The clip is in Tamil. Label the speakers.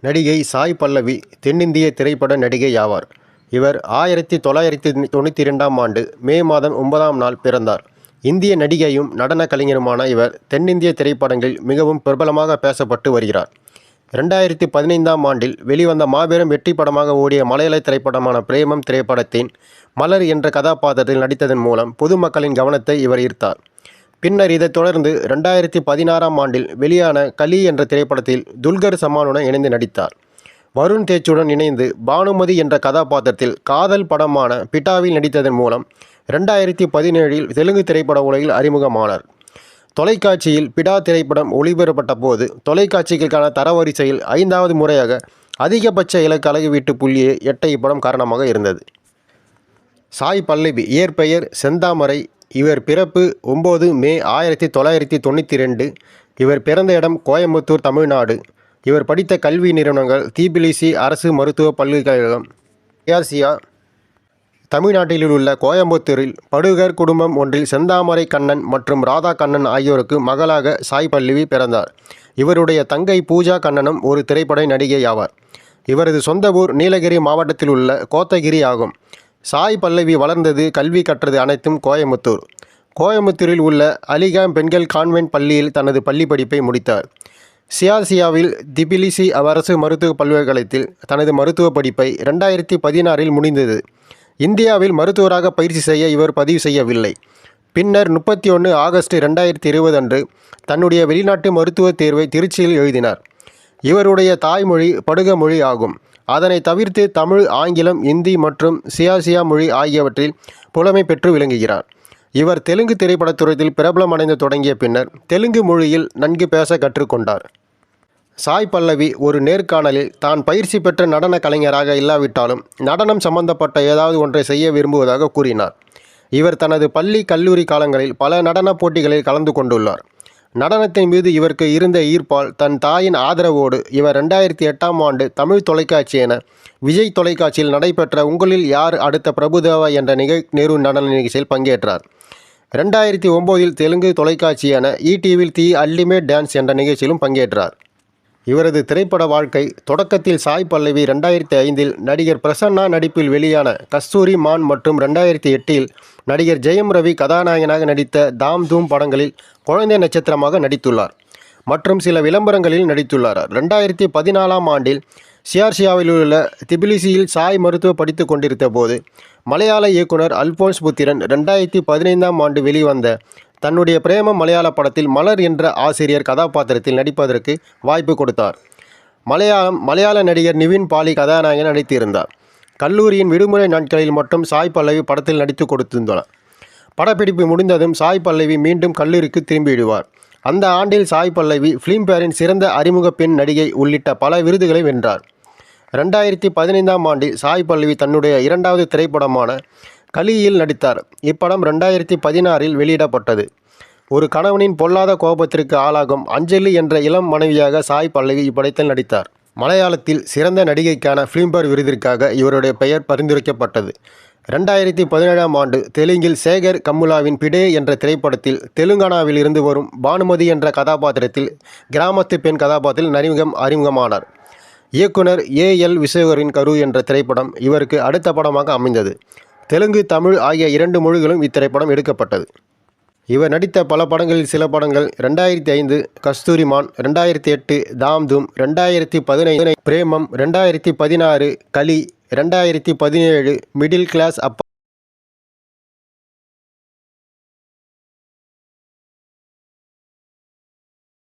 Speaker 1: நடிகை சாய் பல்லவி தென்னிந்திய திரைப்பட நடிகை ஆவார். இவர் 1992ஆம் ஆண்டு மே மாதம் 9ஆம் நாள் பிறந்தார். இந்திய நடிகையும் நடன கலைஞருமான இவர் தென்னிந்திய திரைப்படங்களில் மிகவும் பிரபலமாக பேசப்பட்டு வருகிறார். 2015ஆம் ஆண்டில் வெளிவந்த மாபெரும் வெற்றி படமாக ஓடிய மலையாள திரைப்படமான பிரேமம் திரைப்படத்தின் மலர் என்ற கதாபாத்திரத்தில் நடித்ததன் மூலம் பொதுமக்களின் கவனத்தை இவர் ஈர்த்தார். பின்னர் இதைத் தொடர்ந்து 2016ஆம் ஆண்டில் வெளியான கலி என்ற திரைப்படத்தில் துல்கர் சல்மானுடன் இணைந்து நடித்தார். வருண் தேஜுடன் இணைந்து பானுமதி என்ற கதாபாத்திரத்தில் காதல் படமான பிட்டாவில் நடித்ததன் மூலம் 2017இல் தெலுங்கு திரைப்பட உலகில் அறிமுகமானார். தொலைக்காட்சியில் பிடா திரைப்படம் ஒளிபரப்பட்ட போது தொலைக்காட்சிகளுக்கான தரவரிசையில் 5வது முறையாக அதிகபட்ச இலக்கு அளவீட்டு புள்ளியை எட்ட இப்படம் காரணமாக இருந்தது. சாய் பல்லவி இயற்பெயர் செந்தாமரை. இவர் பிறப்பு 9 மே 1992. இவர் பிறந்த இடம் கோயம்புத்தூர், தமிழ்நாடு. இவர் படித்த கல்வி நிறுவனங்கள் தீபிலிசி அரசு மருத்துவ பல்கலைக்கழகம், சிஆர்சியா. தமிழ்நாட்டில் உள்ள கோயம்புத்தூரில் படுகர் குடும்பம் ஒன்றில் செந்தாமரை கண்ணன் மற்றும் ராதா கண்ணன் ஆகியோருக்கு மகளாக சாய் பல்லவி பிறந்தார். இவருடைய தங்கை பூஜா கண்ணனும் ஒரு திரைப்பட நடிகை ஆவார். இவரது சொந்த ஊர் நீலகிரி மாவட்டத்தில் உள்ள கோத்தகிரி ஆகும். சாய் பல்லவி வளர்ந்தது, கல்வி கற்றது அனைத்தும் கோயம்புத்தூர். கோயம்புத்தூரில் உள்ள அலிகாம் பெண்கள் கான்வென்ட் பள்ளியில் தனது பள்ளி படிப்பை முடித்தார். சிஆர்சியாவில் திபிலிசி அரசு மருத்துவ பல்கலைக்கழகத்தில் தனது மருத்துவ படிப்பை 2016இல் முடிந்தது. இந்தியாவில் மருத்துவராக பயிற்சி செய்ய இவர் பதிவு செய்யவில்லை. பின்னர் 31 ஆகஸ்ட் 2020 அன்று தன்னுடைய வெளிநாட்டு மருத்துவ தேர்வை திருச்சியில் எழுதினார். இவருடைய தாய்மொழி படுக மொழி ஆகும். அதனை தவிர்த்து தமிழ், ஆங்கிலம், இந்தி மற்றும் சியாசியா மொழி ஆகியவற்றில் புலமை பெற்று விளங்குகிறார். இவர் தெலுங்கு திரைப்படத்துறையில் பிரபலமடைந்து தொடங்கிய பின்னர் தெலுங்கு மொழியில் நன்கு பேச கற்றுக்கொண்டார். சாய் பல்லவி ஒரு நேர்காணலில் தான் பயிற்சி பெற்ற நடன கலைஞராக இல்லாவிட்டாலும் நடனம் சம்பந்தப்பட்ட ஏதாவது ஒன்றை செய்ய விரும்புவதாக கூறினார். இவர் தனது பள்ளி, கல்லூரி காலங்களில் பல நடன போட்டிகளில் கலந்து கொண்டுள்ளார். நடனத்தின் மீது இவருக்கு இருந்த ஈர்ப்பால் தன் தாயின் ஆதரவோடு இவர் 2008ஆம் ஆண்டு தமிழ் தொலைக்காட்சியான விஜய் தொலைக்காட்சியில் நடைபெற்ற உங்களில் யார் அடுத்த பிரபுதேவா என்ற நேரு நடன நிகழ்ச்சியில் பங்கேற்றார். 2009இல் தெலுங்கு தொலைக்காட்சியான ஈடிவியில் தி அல்டிமேட் டான்ஸ் என்ற நிகழ்ச்சியிலும் பங்கேற்றார். இவரது திரைப்பட வாழ்க்கை தொடக்கத்தில் சாய் பல்லவி 2005இல் நடிகர் பிரசன்னா நடிப்பில் வெளியான கஸ்தூரி மான் மற்றும் 2008இல் நடிகர் ஜெயம் ரவி கதாநாயகனாக நடித்த தாம் தூம் படங்களில் குழந்தை நட்சத்திரமாக நடித்துள்ளார் மற்றும் சில விளம்பரங்களில் நடித்துள்ளார். 2014ஆம் ஆண்டில் சிஆர்சியாவில் உள்ள திபிலிசியில் சாய் மருத்துவ படித்து கொண்டிருந்த போது மலையாள இயக்குனர் அல்போன்ஸ் புத்திரன் 2015ஆம் ஆண்டு வெளிவந்த தன்னுடைய பிரேமம் மலையாள படத்தில் மலர் என்ற ஆசிரியர் கதாபாத்திரத்தில் நடிப்பதற்கு வாய்ப்பு கொடுத்தார். மலையாள நடிகர் நிவின் பாலி கதாநாயகன் நடித்திருந்தார். கல்லூரியின் விடுமுறை நாட்களில் மட்டும் சாய் பல்லவி படத்தில் நடித்து கொடுத்திருந்தார். படப்பிடிப்பு முடிந்ததும் சாய் பல்லவி மீண்டும் கல்லூரிக்கு திரும்பிவிடுவார். அந்த ஆண்டில் சாய் பல்லவி ஃபிலிம்பேரின் சிறந்த அறிமுக பெண் நடிகை உள்ளிட்ட பல விருதுகளை வென்றார். 2015ஆம் ஆண்டில் சாய் பல்லவி தன்னுடைய 2வது திரைப்படமான கலியில் நடித்தார். இப்படம் 2016இல் வெளியிடப்பட்டது. ஒரு கணவனின் பொல்லாத கோபத்திற்கு ஆளாகும் அஞ்சலி என்ற இளம் மனைவியாக சாய் பல்லவி இப்படத்தில் நடித்தார். மலையாளத்தில் சிறந்த நடிகைக்கான ஃபிலிம்பேர் விருதிற்காக இவருடைய பெயர் பரிந்துரைக்கப்பட்டது. 2017ஆம் ஆண்டு தெலுங்கில் சேகர் கம்முலாவின் பிடே என்ற திரைப்படத்தில் தெலுங்கானாவில் இருந்து வரும் பானுமதி என்ற கதாபாத்திரத்தில் கிராமத்து பெண் கதாபாத்திரத்தில் அறிமுகமானார். இயக்குனர் ஏஎல் விசேகரின் கரு என்ற திரைப்படம் இவருக்கு அடுத்த படமாக அமைந்தது. தெலுங்கு, தமிழ் ஆகிய 2 மொழிகளும் இத்திரைப்படம் எடுக்கப்பட்டது. இவர் நடித்த பல படங்களில் சில படங்கள் 2005 கஸ்தூரி மான், 2008 தாம் தூம், 2015 பிரேமம், 2016 கலி, 2017 மிடில் கிளாஸ் அப்பா.